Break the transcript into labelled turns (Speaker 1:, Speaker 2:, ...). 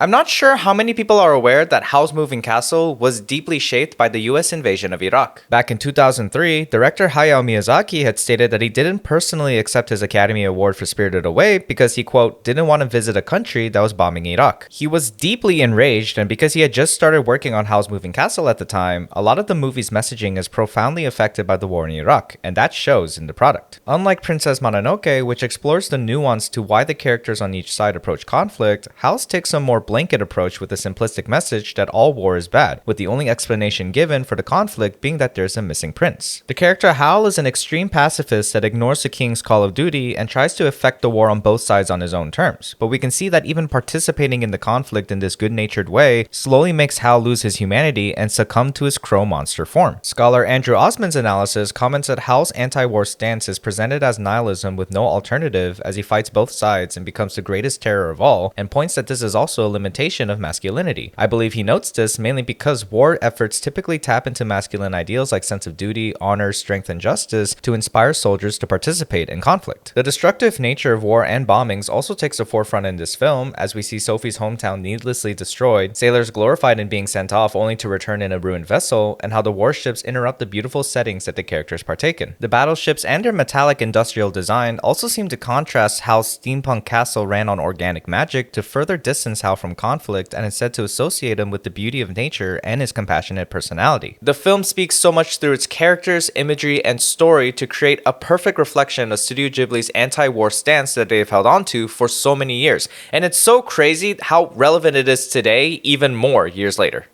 Speaker 1: I'm not sure how many people are aware that Howl's Moving Castle was deeply shaped by the US invasion of Iraq. Back in 2003, director Hayao Miyazaki had stated that he didn't personally accept his Academy Award for Spirited Away because he, quote, didn't want to visit a country that was bombing Iraq. He was deeply enraged, and because he had just started working on Howl's Moving Castle at the time, a lot of the movie's messaging is profoundly affected by the war in Iraq, and that shows in the product. Unlike Princess Mononoke, which explores the nuance to why the characters on each side approach conflict, Howl's takes a more blanket approach with a simplistic message that all war is bad, with the only explanation given for the conflict being that there's a missing prince. The character Howl is an extreme pacifist that ignores the king's call of duty and tries to effect the war on both sides on his own terms, but we can see that even participating in the conflict in this good-natured way slowly makes Howl lose his humanity and succumb to his crow monster form. Scholar Andrew Osmond's analysis comments that Howl's anti-war stance is presented as nihilism with no alternative as he fights both sides and becomes the greatest terror of all, and points that this is also a limitation of masculinity. I believe he notes this mainly because war efforts typically tap into masculine ideals like sense of duty, honor, strength, and justice to inspire soldiers to participate in conflict. The destructive nature of war and bombings also takes the forefront in this film, as we see Sophie's hometown needlessly destroyed, sailors glorified in being sent off only to return in a ruined vessel, and how the warships interrupt the beautiful settings that the characters partake in. The battleships and their metallic industrial design also seem to contrast how steampunk castle ran on organic magic to further distance Howl from conflict and instead to associate him with the beauty of nature and his compassionate personality. The film speaks so much through its characters, imagery, and story to create a perfect reflection of Studio Ghibli's anti-war stance that they've held onto for so many years. And it's so crazy how relevant it is today, even more years later.